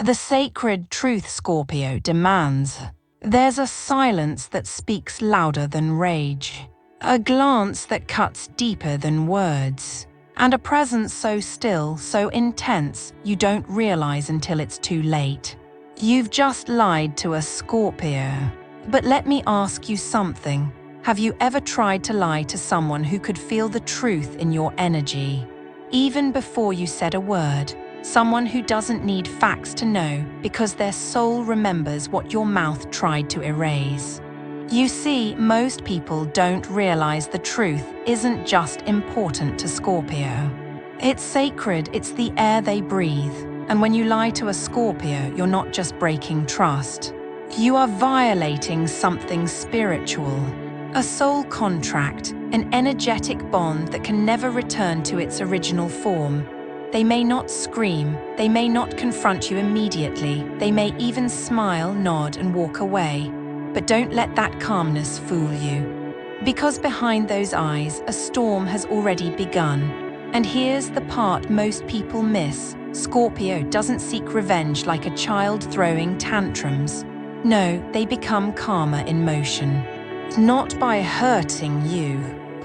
The sacred truth Scorpio demands. There's a silence that speaks louder than rage, a glance that cuts deeper than words, and a presence so still, so intense, you don't realize until it's too late. You've just lied to a Scorpio. But let me ask you something. Have you ever tried to lie to someone who could feel the truth in your energy, even before you said a word? Someone who doesn't need facts to know because their soul remembers what your mouth tried to erase. You see, most people don't realize the truth isn't just important to Scorpio. It's sacred, it's the air they breathe. And when you lie to a Scorpio, you're not just breaking trust. You are violating something spiritual. A soul contract, an energetic bond that can never return to its original form. They may not scream, they may not confront you immediately, they may even smile, nod, and walk away. But don't let that calmness fool you. Because behind those eyes, a storm has already begun. And here's the part most people miss. Scorpio doesn't seek revenge like a child throwing tantrums. No, they become karma in motion. Not by hurting you,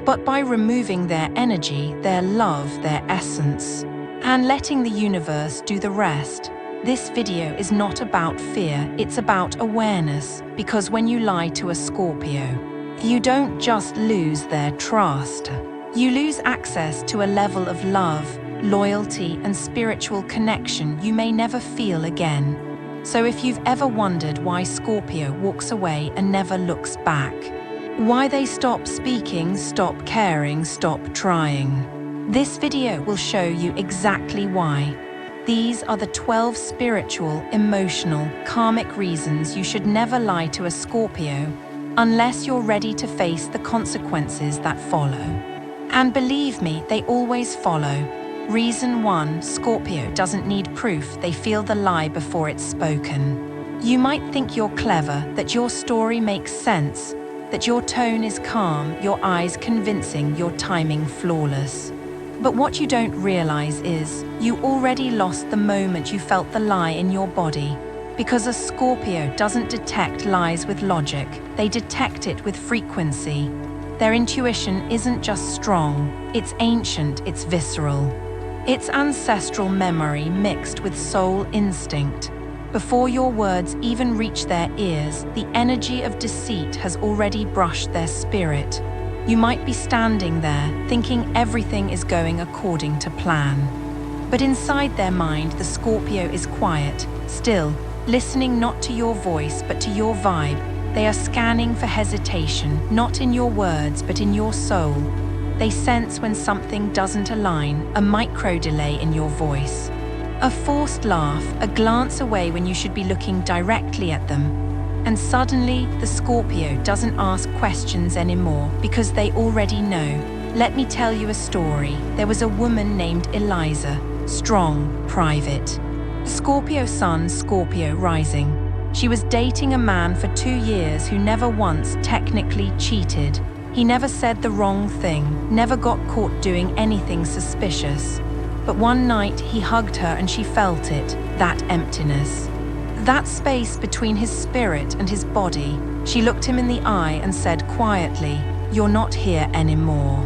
but by removing their energy, their love, their essence, and letting the universe do the rest. This video is not about fear, it's about awareness, because when you lie to a Scorpio, you don't just lose their trust. You lose access to a level of love, loyalty, and spiritual connection you may never feel again. So if you've ever wondered why Scorpio walks away and never looks back, why they stop speaking, stop caring, stop trying, this video will show you exactly why. These are the 12 spiritual, emotional, karmic reasons you should never lie to a Scorpio unless you're ready to face the consequences that follow. And believe me, they always follow. Reason 1, Scorpio doesn't need proof, they feel the lie before it's spoken. You might think you're clever, that your story makes sense, that your tone is calm, your eyes convincing, your timing flawless. But what you don't realize is, you already lost the moment you felt the lie in your body. Because a Scorpio doesn't detect lies with logic, they detect it with frequency. Their intuition isn't just strong, it's ancient, it's visceral. It's ancestral memory mixed with soul instinct. Before your words even reach their ears, the energy of deceit has already brushed their spirit. You might be standing there, thinking everything is going according to plan. But inside their mind, the Scorpio is quiet, still, listening not to your voice but to your vibe. They are scanning for hesitation, not in your words but in your soul. They sense when something doesn't align, a micro delay in your voice. A forced laugh, a glance away when you should be looking directly at them. And suddenly, the Scorpio doesn't ask questions anymore because they already know. Let me tell you a story. There was a woman named Eliza, strong, private. Scorpio sun, Scorpio rising. She was dating a man for 2 years who never once technically cheated. He never said the wrong thing, never got caught doing anything suspicious. But one night he hugged her and she felt it, that emptiness. That space between his spirit and his body. She looked him in the eye and said quietly, "You're not here anymore."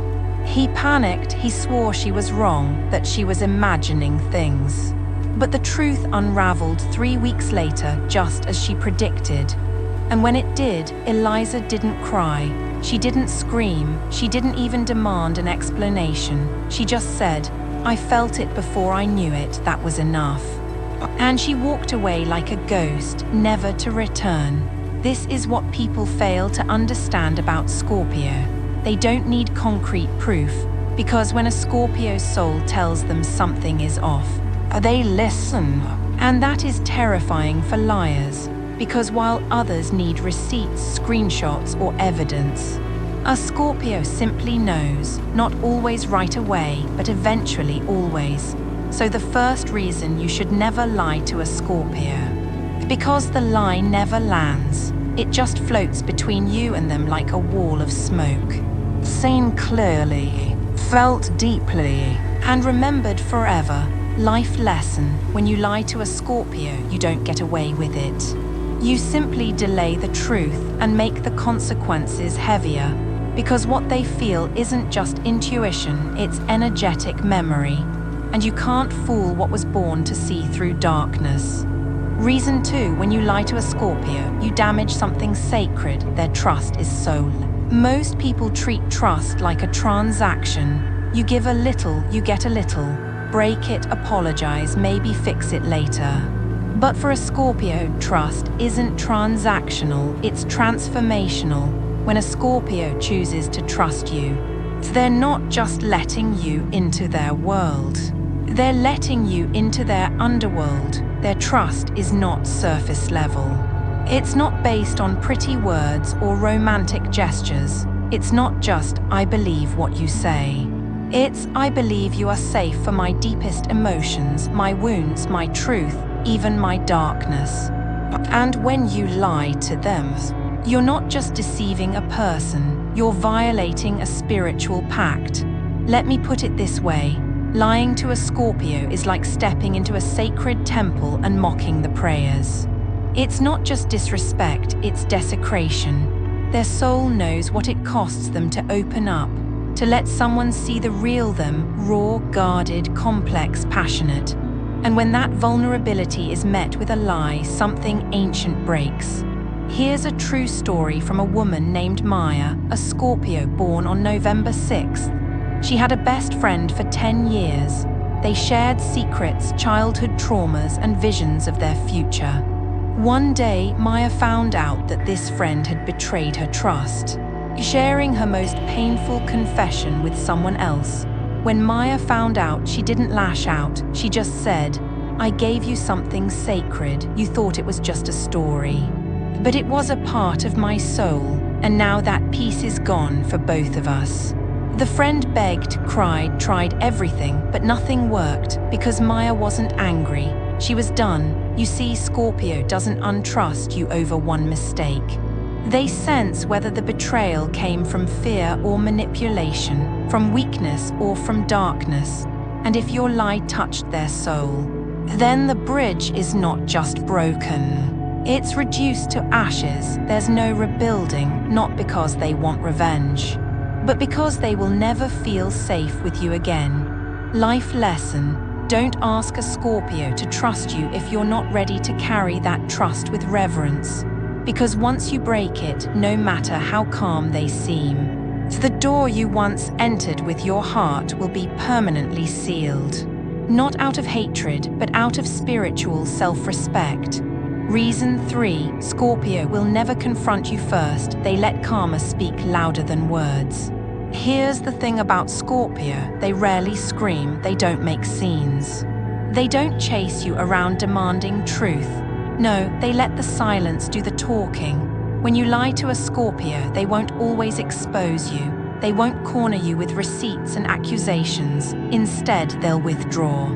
He panicked, he swore she was wrong, that she was imagining things. But the truth unraveled 3 weeks later, just as she predicted. And when it did, Eliza didn't cry. She didn't scream. She didn't even demand an explanation. She just said, "I felt it before I knew it, that was enough." And she walked away like a ghost, never to return. This is what people fail to understand about Scorpio. They don't need concrete proof, because when a Scorpio's soul tells them something is off, they listen. And that is terrifying for liars, because while others need receipts, screenshots, or evidence, a Scorpio simply knows, not always right away, but eventually always. So the first reason you should never lie to a Scorpio. Because the lie never lands. It just floats between you and them like a wall of smoke. Seen clearly, felt deeply, and remembered forever. Life lesson: when you lie to a Scorpio, you don't get away with it. You simply delay the truth and make the consequences heavier, because what they feel isn't just intuition, it's energetic memory, and you can't fool what was born to see through darkness. Reason 2: when you lie to a Scorpio, you damage something sacred, their trust is soul. Most people treat trust like a transaction. You give a little, you get a little. Break it, apologize, maybe fix it later. But for a Scorpio, trust isn't transactional, it's transformational. When a Scorpio chooses to trust you, they're not just letting you into their world. They're letting you into their underworld. Their trust is not surface level. It's not based on pretty words or romantic gestures. It's not just, I believe what you say. It's, I believe you are safe for my deepest emotions, my wounds, my truth, even my darkness. And when you lie to them, you're not just deceiving a person, you're violating a spiritual pact. Let me put it this way: lying to a Scorpio is like stepping into a sacred temple and mocking the prayers. It's not just disrespect, it's desecration. Their soul knows what it costs them to open up, to let someone see the real them, raw, guarded, complex, passionate. And when that vulnerability is met with a lie, something ancient breaks. Here's a true story from a woman named Maya, a Scorpio born on November 6th. She had a best friend for 10 years. They shared secrets, childhood traumas, and visions of their future. One day, Maya found out that this friend had betrayed her trust, sharing her most painful confession with someone else. When Maya found out, she didn't lash out. She just said, "I gave you something sacred. You thought it was just a story. But it was a part of my soul, and now that piece is gone for both of us." The friend begged, cried, tried everything, but nothing worked because Maya wasn't angry. She was done. You see, Scorpio doesn't untrust you over one mistake. They sense whether the betrayal came from fear or manipulation, from weakness or from darkness. And if your lie touched their soul, then the bridge is not just broken. It's reduced to ashes. There's no rebuilding, not because they want revenge, but because they will never feel safe with you again. Life lesson: don't ask a Scorpio to trust you if you're not ready to carry that trust with reverence. Because once you break it, no matter how calm they seem, the door you once entered with your heart will be permanently sealed. Not out of hatred, but out of spiritual self-respect. Reason 3: Scorpio will never confront you first. They let karma speak louder than words. Here's the thing about Scorpio: they rarely scream, they don't make scenes. They don't chase you around demanding truth. No, they let the silence do the talking. When you lie to a Scorpio, they won't always expose you. They won't corner you with receipts and accusations. Instead, they'll withdraw.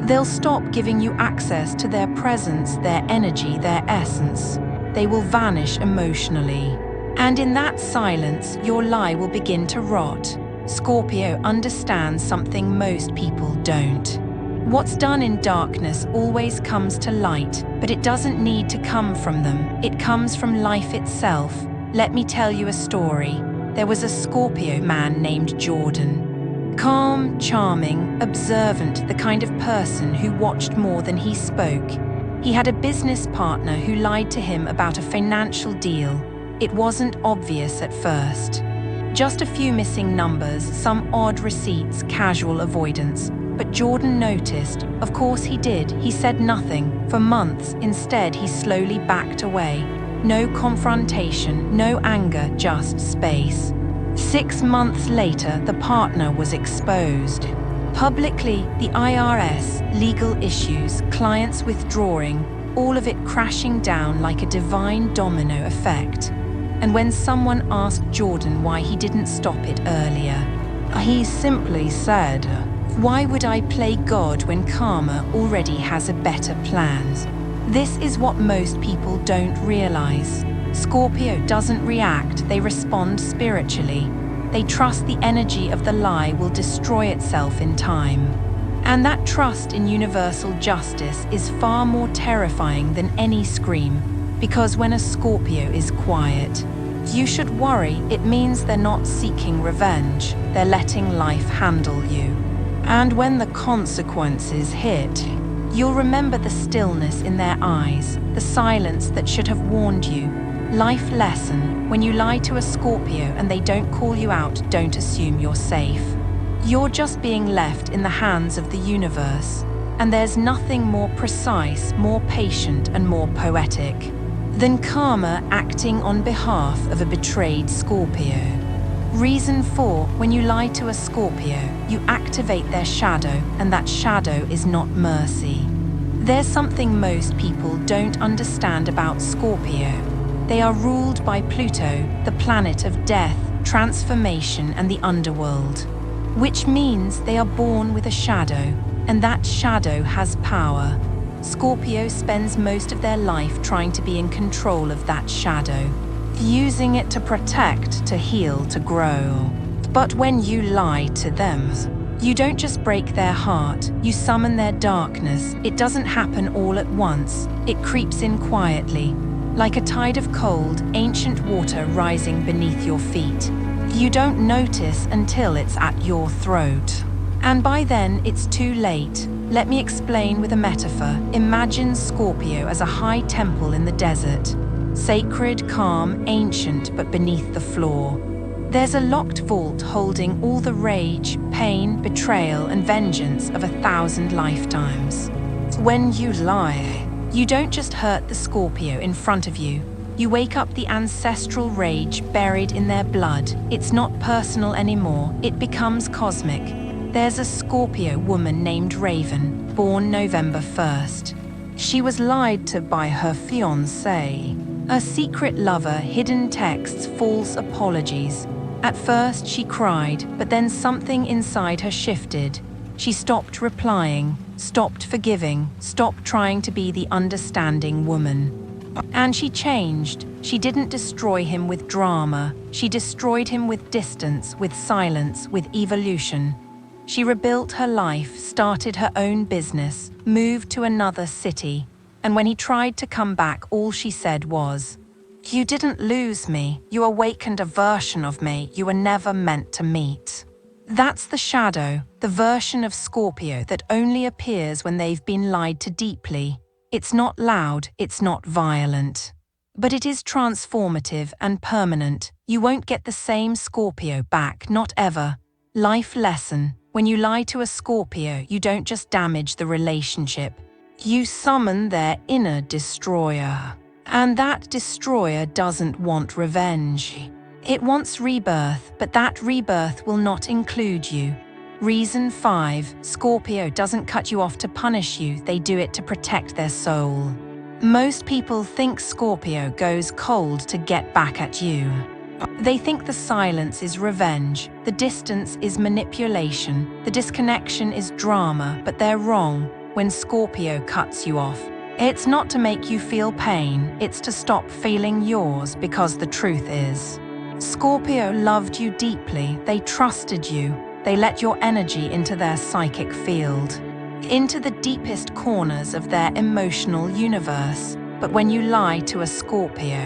They'll stop giving you access to their presence, their energy, their essence. They will vanish emotionally. And in that silence, your lie will begin to rot. Scorpio understands something most people don't. What's done in darkness always comes to light, but it doesn't need to come from them. It comes from life itself. Let me tell you a story. There was a Scorpio man named Jordan. Calm, charming, observant, the kind of person who watched more than he spoke. He had a business partner who lied to him about a financial deal. It wasn't obvious at first. Just a few missing numbers, some odd receipts, casual avoidance. But Jordan noticed. Of course he did. He said nothing. For months, instead, he slowly backed away. No confrontation, no anger, just space. 6 months later, the partner was exposed. Publicly, the IRS, legal issues, clients withdrawing, all of it crashing down like a divine domino effect. And when someone asked Jordan why he didn't stop it earlier, he simply said, "Why would I play God when karma already has a better plan?" This is what most people don't realize. Scorpio doesn't react, they respond spiritually. They trust the energy of the lie will destroy itself in time. And that trust in universal justice is far more terrifying than any scream, because when a Scorpio is quiet, you should worry. It means they're not seeking revenge, they're letting life handle you. And when the consequences hit, you'll remember the stillness in their eyes, the silence that should have warned you. Life lesson: when you lie to a Scorpio and they don't call you out, don't assume you're safe. You're just being left in the hands of the universe. And there's nothing more precise, more patient, and more poetic than karma acting on behalf of a betrayed Scorpio. Reason 4: when you lie to a Scorpio, you activate their shadow, and that shadow is not mercy. There's something most people don't understand about Scorpio. They are ruled by Pluto, the planet of death, transformation, and the underworld, which means they are born with a shadow, and that shadow has power. Scorpio spends most of their life trying to be in control of that shadow, using it to protect, to heal, to grow. But when you lie to them, you don't just break their heart, you summon their darkness. It doesn't happen all at once, it creeps in quietly, like a tide of cold, ancient water rising beneath your feet. You don't notice until it's at your throat. And by then, it's too late. Let me explain with a metaphor. Imagine Scorpio as a high temple in the desert. Sacred, calm, ancient, but beneath the floor, there's a locked vault holding all the rage, pain, betrayal, and vengeance of 1,000 lifetimes. When you lie, you don't just hurt the Scorpio in front of you. You wake up the ancestral rage buried in their blood. It's not personal anymore, it becomes cosmic. There's a Scorpio woman named Raven, born November 1st. She was lied to by her fiancé. A secret lover, hidden texts, false apologies. At first she cried, but then something inside her shifted. She stopped replying, stopped forgiving, stopped trying to be the understanding woman. And she changed. She didn't destroy him with drama. She destroyed him with distance, with silence, with evolution. She rebuilt her life, started her own business, moved to another city. And when he tried to come back, all she said was, "You didn't lose me. You awakened a version of me you were never meant to meet." That's the shadow, the version of Scorpio that only appears when they've been lied to deeply. It's not loud, it's not violent. But it is transformative and permanent. You won't get the same Scorpio back, not ever. Life lesson: when you lie to a Scorpio, you don't just damage the relationship. You summon their inner destroyer. And that destroyer doesn't want revenge. It wants rebirth, but that rebirth will not include you. Reason 5: Scorpio doesn't cut you off to punish you, they do it to protect their soul. Most people think Scorpio goes cold to get back at you. They think the silence is revenge, the distance is manipulation, the disconnection is drama, but they're wrong. When Scorpio cuts you off, it's not to make you feel pain, it's to stop feeling yours, because the truth is, Scorpio loved you deeply, they trusted you, they let your energy into their psychic field, into the deepest corners of their emotional universe. But when you lie to a Scorpio,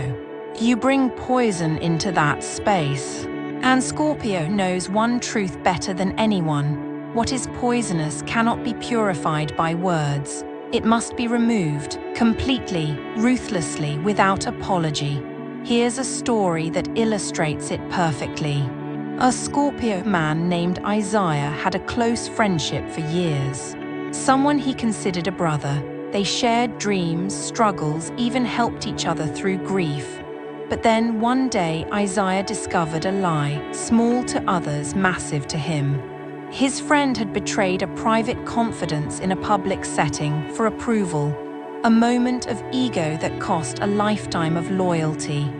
you bring poison into that space. And Scorpio knows one truth better than anyone. What is poisonous cannot be purified by words. It must be removed, completely, ruthlessly, without apology. Here's a story that illustrates it perfectly. A Scorpio man named Isaiah had a close friendship for years. Someone he considered a brother. They shared dreams, struggles, even helped each other through grief. But then one day Isaiah discovered a lie, small to others, massive to him. His friend had betrayed a private confidence in a public setting for approval, a moment of ego that cost a lifetime of loyalty.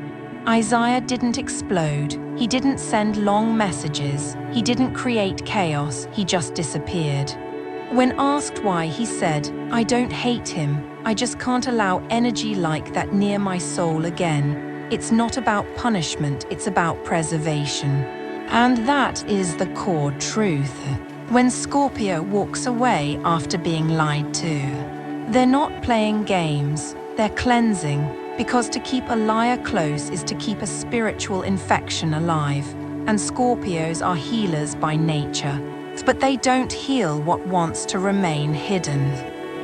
Isaiah didn't explode, he didn't send long messages, he didn't create chaos, he just disappeared. When asked why, he said, "I don't hate him, I just can't allow energy like that near my soul again. It's not about punishment, it's about preservation." And that is the core truth. When Scorpio walks away after being lied to, they're not playing games, they're cleansing, because to keep a liar close is to keep a spiritual infection alive, and Scorpios are healers by nature. But they don't heal what wants to remain hidden.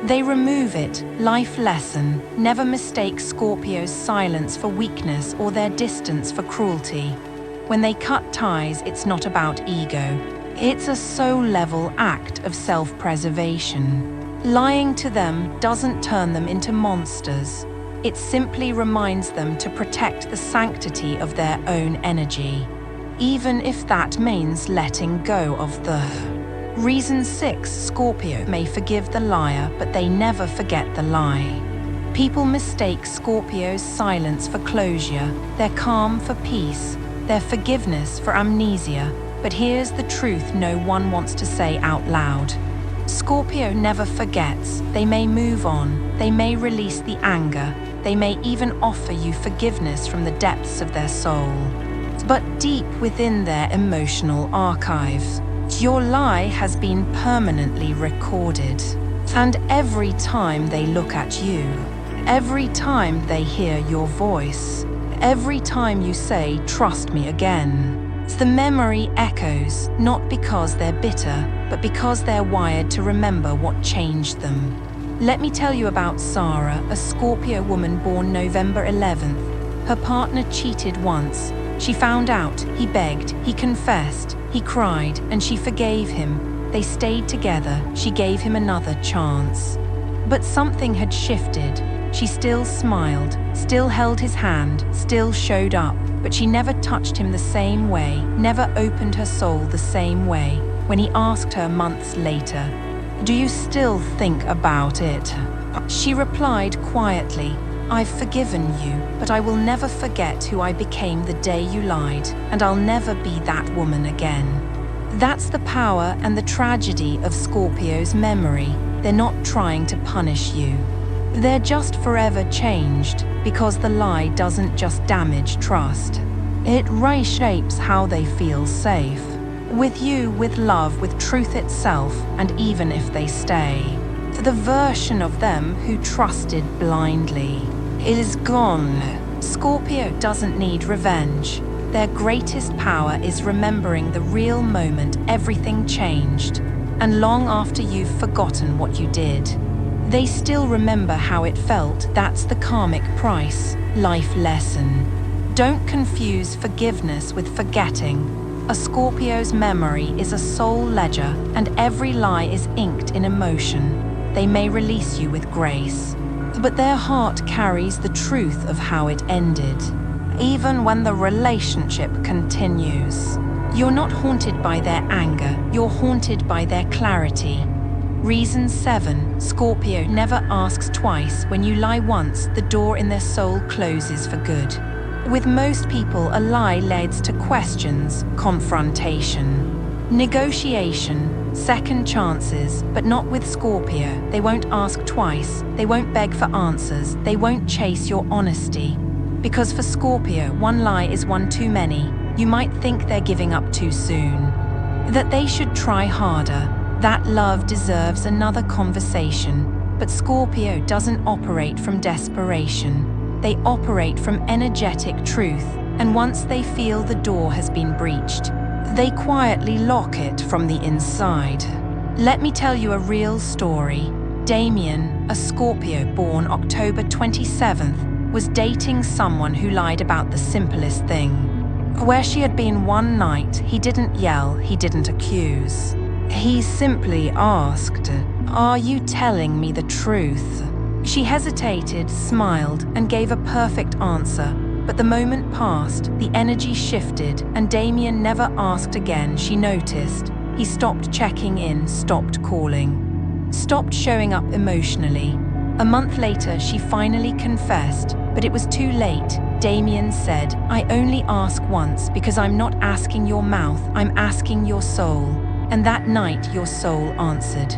They remove it. Life lesson: never mistake Scorpio's silence for weakness or their distance for cruelty. When they cut ties, it's not about ego. It's a soul-level act of self-preservation. Lying to them doesn't turn them into monsters. It simply reminds them to protect the sanctity of their own energy, even if that means letting go of the... Reason 6: Scorpio may forgive the liar, but they never forget the lie. People mistake Scorpio's silence for closure, their calm for peace, their forgiveness for amnesia. But here's the truth no one wants to say out loud. Scorpio never forgets. They may move on, they may release the anger, they may even offer you forgiveness from the depths of their soul. But deep within their emotional archives, your lie has been permanently recorded. And every time they look at you, every time they hear your voice, every time you say, "Trust me again," the memory echoes, not because they're bitter, but because they're wired to remember what changed them. Let me tell you about Sarah, a Scorpio woman born November 11th. Her partner cheated once. She found out, he begged, he confessed, he cried, and she forgave him. They stayed together, she gave him another chance. But something had shifted. She still smiled, still held his hand, still showed up, but she never touched him the same way, never opened her soul the same way. When he asked her months later, "Do you still think about it?" she replied quietly, "I've forgiven you, but I will never forget who I became the day you lied, and I'll never be that woman again." That's the power and the tragedy of Scorpio's memory. They're not trying to punish you. They're just forever changed, because the lie doesn't just damage trust. It reshapes how they feel safe. With you, with love, with truth itself, and even if they stay. The version of them who trusted blindly is gone. Scorpio doesn't need revenge. Their greatest power is remembering the real moment everything changed, and long after you've forgotten what you did. They still remember how it felt. That's the karmic price. Life lesson: don't confuse forgiveness with forgetting. A Scorpio's memory is a soul ledger, and every lie is inked in emotion. They may release you with grace, but their heart carries the truth of how it ended. Even when the relationship continues, you're not haunted by their anger, you're haunted by their clarity. Reason 7: Scorpio never asks twice. When you lie once, the door in their soul closes for good. With most people, a lie leads to questions, confrontation, negotiation, second chances, but not with Scorpio. They won't ask twice, they won't beg for answers, they won't chase your honesty. Because for Scorpio, one lie is one too many. You might think they're giving up too soon, that they should try harder, that love deserves another conversation. But Scorpio doesn't operate from desperation. They operate from energetic truth, and once they feel the door has been breached, they quietly lock it from the inside. Let me tell you a real story. Damien, a Scorpio born October 27th, was dating someone who lied about the simplest thing. Where she had been one night, he didn't yell, he didn't accuse. He simply asked, "Are you telling me the truth?" She hesitated, smiled, and gave a perfect answer. But the moment passed, the energy shifted, and Damien never asked again. She noticed. He stopped checking in, stopped calling, stopped showing up emotionally. A month later, she finally confessed, but it was too late. Damien said, "I only ask once because I'm not asking your mouth, I'm asking your soul." And that night, your soul answered.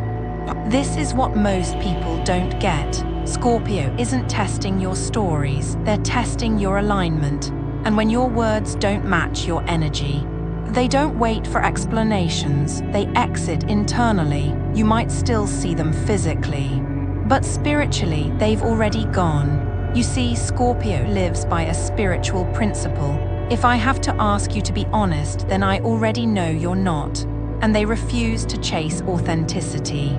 This is what most people don't get. Scorpio isn't testing your stories, they're testing your alignment. And when your words don't match your energy, They don't wait for explanations, they exit internally. You might still see them physically, but spiritually, they've already gone. You see, Scorpio lives by a spiritual principle. If I have to ask you to be honest, then I already know you're not. And they refuse to chase authenticity.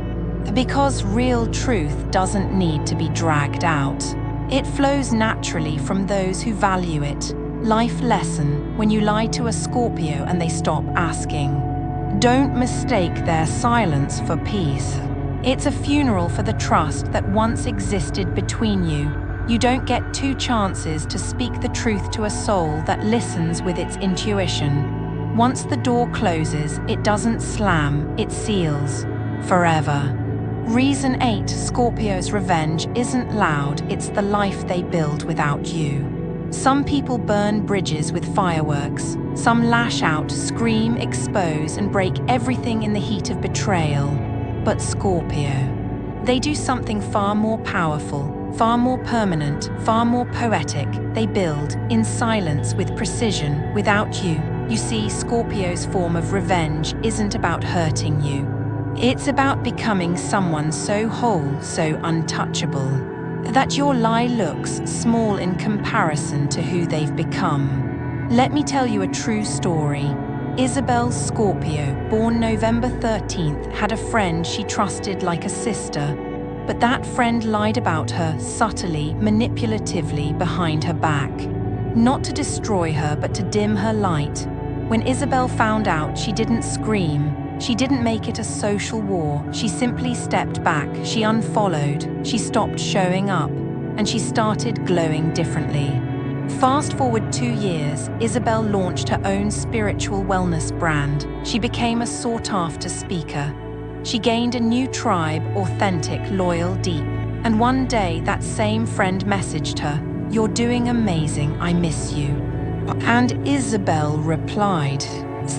Because real truth doesn't need to be dragged out. It flows naturally from those who value it. Life lesson: when you lie to a Scorpio and they stop asking. Don't mistake their silence for peace. It's a funeral for the trust that once existed between you. You don't get two chances to speak the truth to a soul that listens with its intuition. Once the door closes, it doesn't slam, it seals. Forever. Reason 8: Scorpio's revenge isn't loud, it's the life they build without you. Some people burn bridges with fireworks. Some lash out, scream, expose, and break everything in the heat of betrayal. But Scorpio, they do something far more powerful, far more permanent, far more poetic. They build, in silence, with precision, without you. You see, Scorpio's form of revenge isn't about hurting you. It's about becoming someone so whole, so untouchable, that your lie looks small in comparison to who they've become. Let me tell you a true story. Isabel, Scorpio, born November 13th, had a friend she trusted like a sister. But that friend lied about her subtly, manipulatively behind her back. Not to destroy her, but to dim her light. When Isabel found out, she didn't scream. She didn't make it a social war. She simply stepped back. She unfollowed. She stopped showing up. And she started glowing differently. Fast forward 2 years, Isabel launched her own spiritual wellness brand. She became a sought-after speaker. She gained a new tribe, authentic, loyal, deep. And one day, that same friend messaged her, "You're doing amazing, I miss you." And Isabel replied,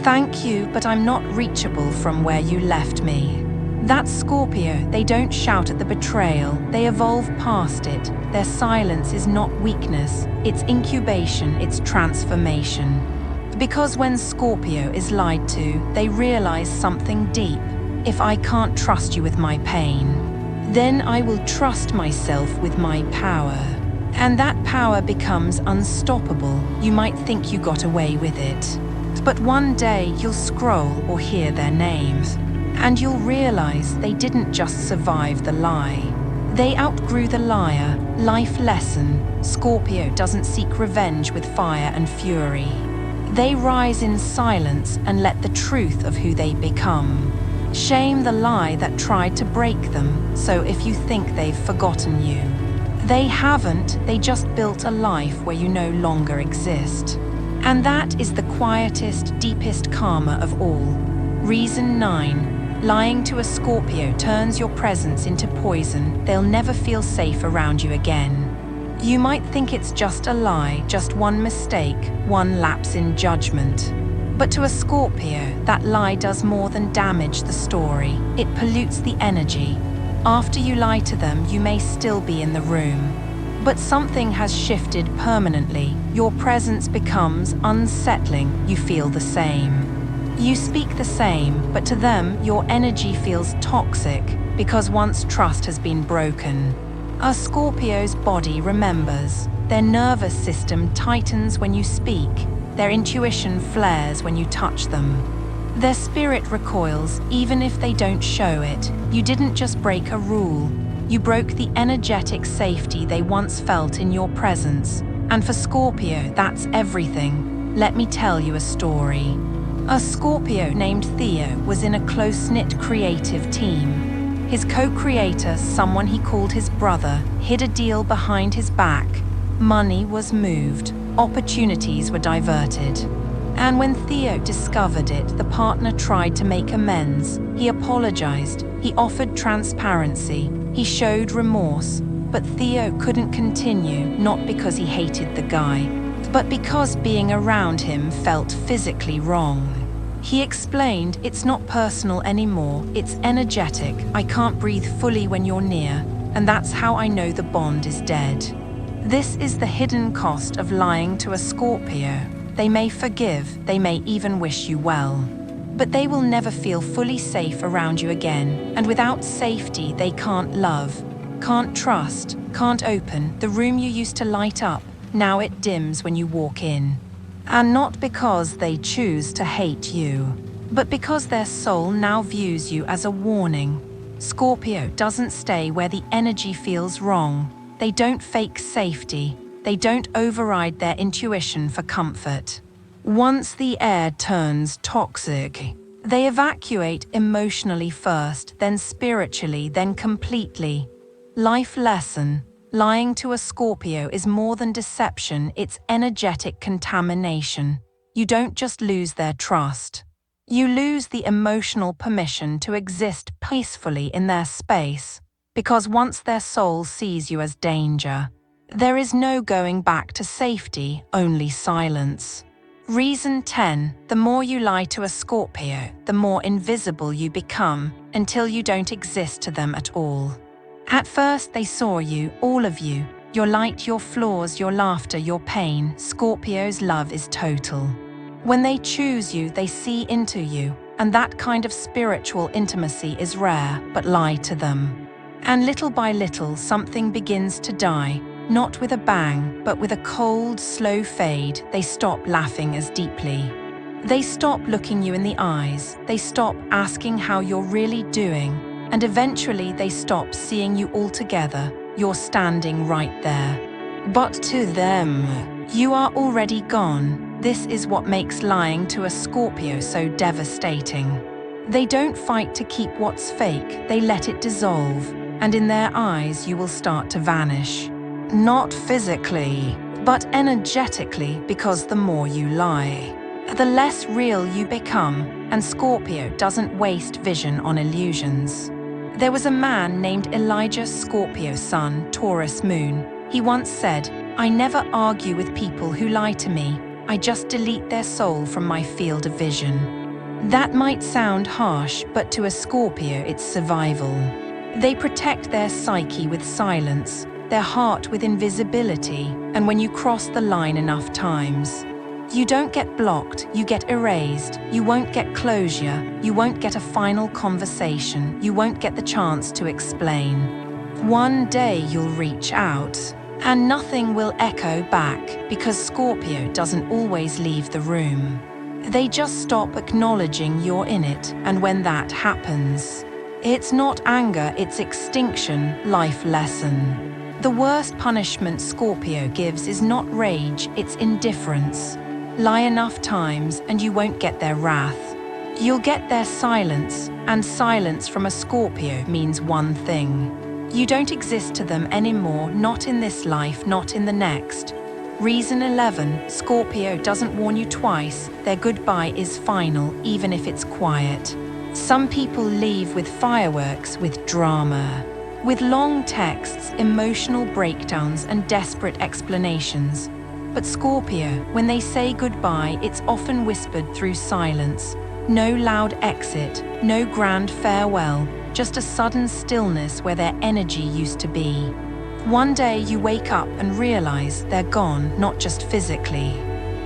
"Thank you, but I'm not reachable from where you left me." That's Scorpio. They don't shout at the betrayal, they evolve past it. Their silence is not weakness, it's incubation, it's transformation. Because when Scorpio is lied to, they realize something deep. If I can't trust you with my pain, then I will trust myself with my power. And that power becomes unstoppable. You might think you got away with it. But one day you'll scroll or hear their names, and you'll realize they didn't just survive the lie. They outgrew the liar. Life lesson: Scorpio doesn't seek revenge with fire and fury. They rise in silence and let the truth of who they become shame the lie that tried to break them. So if you think they've forgotten you, they haven't. They just built a life where you no longer exist. And that is the quietest, deepest karma of all. Reason 9. Lying to a Scorpio turns your presence into poison. They'll never feel safe around you again. You might think it's just a lie, just one mistake, one lapse in judgment. But to a Scorpio, that lie does more than damage the story. It pollutes the energy. After you lie to them, you may still be in the room. But something has shifted permanently. Your presence becomes unsettling. You feel the same. You speak the same, but to them, your energy feels toxic because once trust has been broken. A Scorpio's body remembers. Their nervous system tightens when you speak. Their intuition flares when you touch them. Their spirit recoils even if they don't show it. You didn't just break a rule. You broke the energetic safety they once felt in your presence. And for Scorpio, that's everything. Let me tell you a story. A Scorpio named Theo was in a close-knit creative team. His co-creator, someone he called his brother, hid a deal behind his back. Money was moved. Opportunities were diverted. And when Theo discovered it, the partner tried to make amends. He apologized. He offered transparency. He showed remorse. But Theo couldn't continue, not because he hated the guy, but because being around him felt physically wrong. He explained, "It's not personal anymore, it's energetic. I can't breathe fully when you're near, and that's how I know the bond is dead." This is the hidden cost of lying to a Scorpio. they may forgive, they may even wish you well. But they will never feel fully safe around you again, and without safety they can't love, can't trust, can't open the room you used to light up. Now it dims when you walk in. And not because they choose to hate you, but because their soul now views you as a warning. Scorpio doesn't stay where the energy feels wrong. They don't fake safety. They don't override their intuition for comfort. Once the air turns toxic, they evacuate emotionally first, then spiritually, then completely. Life lesson: lying to a Scorpio is more than deception, it's energetic contamination. You don't just lose their trust. You lose the emotional permission to exist peacefully in their space, because once their soul sees you as danger, there is no going back to safety, only silence. Reason 10. The more you lie to a Scorpio, the more invisible you become, until you don't exist to them at all. At first they saw you, all of you, your light, your flaws, your laughter, your pain. Scorpio's love is total. When they choose you, they see into you, and that kind of spiritual intimacy is rare, but lie to them. And little by little something begins to die. Not with a bang, but with a cold, slow fade. They stop laughing as deeply. They stop looking you in the eyes. They stop asking how you're really doing. And eventually they stop seeing you altogether. You're standing right there. But to them, you are already gone. This is what makes lying to a Scorpio so devastating. They don't fight to keep what's fake. They let it dissolve. And in their eyes you will start to vanish. Not physically, but energetically, because the more you lie, the less real you become, and Scorpio doesn't waste vision on illusions. There was a man named Elijah, Scorpio sun, Taurus moon. He once said, "I never argue with people who lie to me. I just delete their soul from my field of vision." That might sound harsh, but to a Scorpio it's survival. They protect their psyche with silence, their heart with invisibility, and when you cross the line enough times, you don't get blocked, you get erased. You won't get closure, you won't get a final conversation, you won't get the chance to explain. One day you'll reach out, and nothing will echo back, because Scorpio doesn't always leave the room. They just stop acknowledging you're in it, and when that happens, it's not anger, it's extinction. Life lesson: the worst punishment Scorpio gives is not rage, it's indifference. Lie enough times and you won't get their wrath. You'll get their silence, and silence from a Scorpio means one thing: you don't exist to them anymore, not in this life, not in the next. Reason 11. Scorpio doesn't warn you twice. Their goodbye is final, even if it's quiet. Some people leave with fireworks, with drama, with long texts, emotional breakdowns, and desperate explanations. But Scorpio, when they say goodbye, it's often whispered through silence. No loud exit, no grand farewell, just a sudden stillness where their energy used to be. One day you wake up and realize they're gone, not just physically,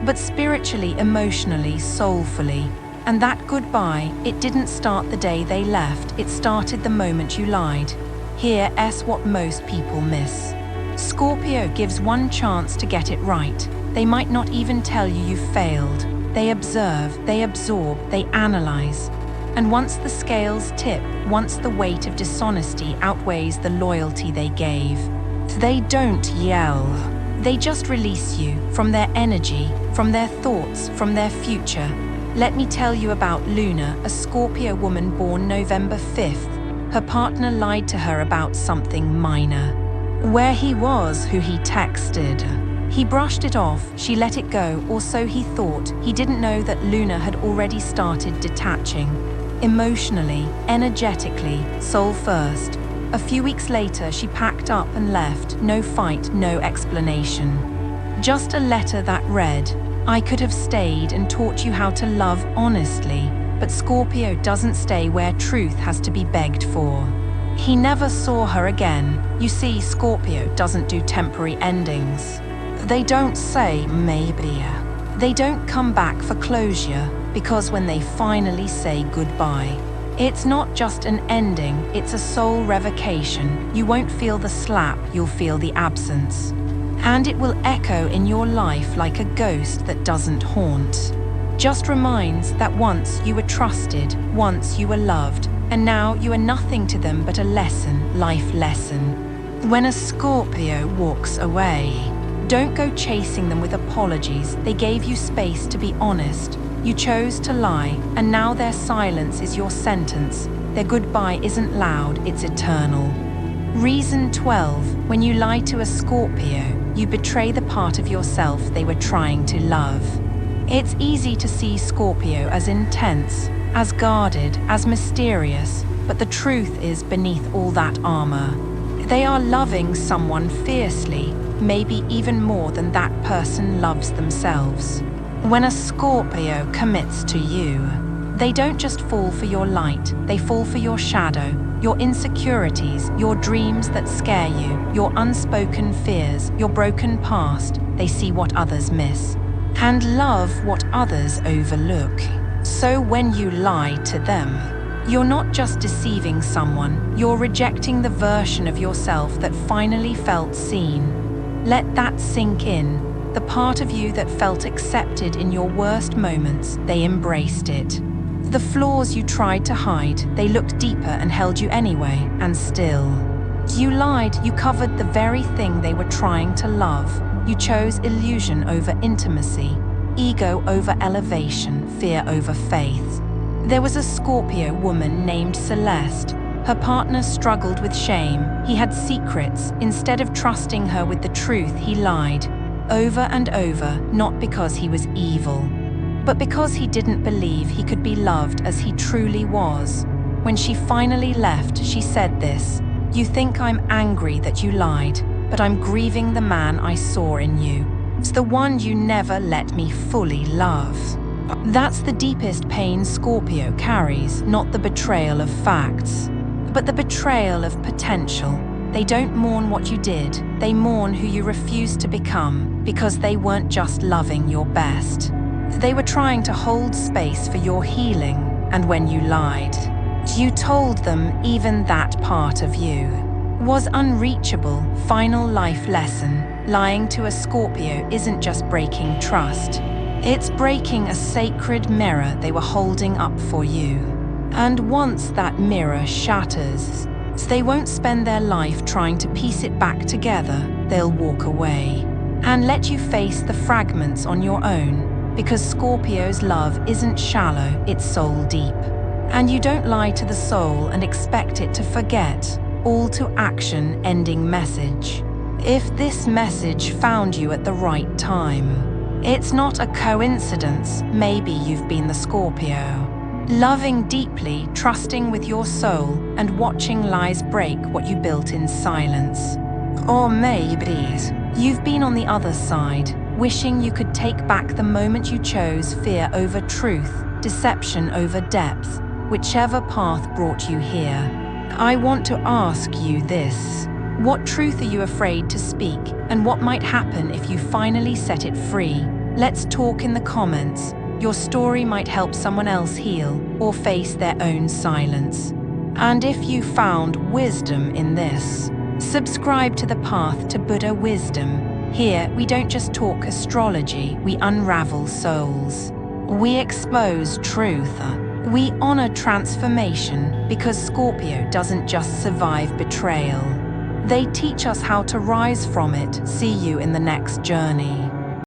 but spiritually, emotionally, soulfully. And that goodbye, it didn't start the day they left, it started the moment you lied. Here's what most people miss. Scorpio gives one chance to get it right. They might not even tell you you've failed. They observe, they absorb, they analyze. And once the scales tip, once the weight of dishonesty outweighs the loyalty they gave, they don't yell. They just release you from their energy, from their thoughts, from their future. Let me tell you about Luna, a Scorpio woman born November 5th. Her partner lied to her about something minor. Where he was, who he texted. He brushed it off, she let it go, or so he thought. He didn't know that Luna had already started detaching. Emotionally, energetically, soul first. A few weeks later, she packed up and left. No fight, no explanation. Just a letter that read, "I could have stayed and taught you how to love honestly." But Scorpio doesn't stay where truth has to be begged for. He never saw her again. You see, Scorpio doesn't do temporary endings. They don't say maybe. They don't come back for closure, because when they finally say goodbye, it's not just an ending, it's a soul revocation. You won't feel the slap, you'll feel the absence. And it will echo in your life like a ghost that doesn't haunt. Just reminds that once you were trusted, once you were loved, and now you are nothing to them but a lesson, life lesson. When a Scorpio walks away, don't go chasing them with apologies. They gave you space to be honest. You chose to lie, and now their silence is your sentence. Their goodbye isn't loud, it's eternal. Reason 12. When you lie to a Scorpio, you betray the part of yourself they were trying to love. It's easy to see Scorpio as intense, as guarded, as mysterious, but the truth is beneath all that armor. They are loving someone fiercely, maybe even more than that person loves themselves. When a Scorpio commits to you, they don't just fall for your light, they fall for your shadow, your insecurities, your dreams that scare you, your unspoken fears, your broken past. They see what others miss and love what others overlook. So when you lie to them, you're not just deceiving someone, you're rejecting the version of yourself that finally felt seen. Let that sink in. The part of you that felt accepted in your worst moments, they embraced it. The flaws you tried to hide, they looked deeper and held you anyway, and still. You lied, you covered the very thing they were trying to love. You chose illusion over intimacy, ego over elevation, fear over faith. There was a Scorpio woman named Celeste. Her partner struggled with shame. He had secrets. Instead of trusting her with the truth, he lied. Over and over, not because he was evil, but because he didn't believe he could be loved as he truly was. When she finally left, she said this: "You think I'm angry that you lied, but I'm grieving the man I saw in you. It's the one you never let me fully love." That's the deepest pain Scorpio carries, not the betrayal of facts, but the betrayal of potential. They don't mourn what you did, they mourn who you refused to become, because they weren't just loving your best. They were trying to hold space for your healing, and when you lied, you told them even that part of you was unreachable. Final life lesson: lying to a Scorpio isn't just breaking trust, it's breaking a sacred mirror they were holding up for you. And once that mirror shatters, they won't spend their life trying to piece it back together. They'll walk away and let you face the fragments on your own, because Scorpio's love isn't shallow, it's soul deep. And you don't lie to the soul and expect it to forget. All to action, ending message. If this message found you at the right time, it's not a coincidence. Maybe you've been the Scorpio, loving deeply, trusting with your soul, and watching lies break what you built in silence. Or maybe you've been on the other side, wishing you could take back the moment you chose fear over truth, deception over depth, whichever path brought you here. I want to ask you this: what truth are you afraid to speak, and what might happen if you finally set it free? Let's talk in the comments. Your story might help someone else heal or face their own silence. And if you found wisdom in this, subscribe to the Path to Buddha Wisdom. Here, we don't just talk astrology, we unravel souls. We expose truth. We honor transformation, because Scorpio doesn't just survive betrayal. They teach us how to rise from it. See you in the next journey.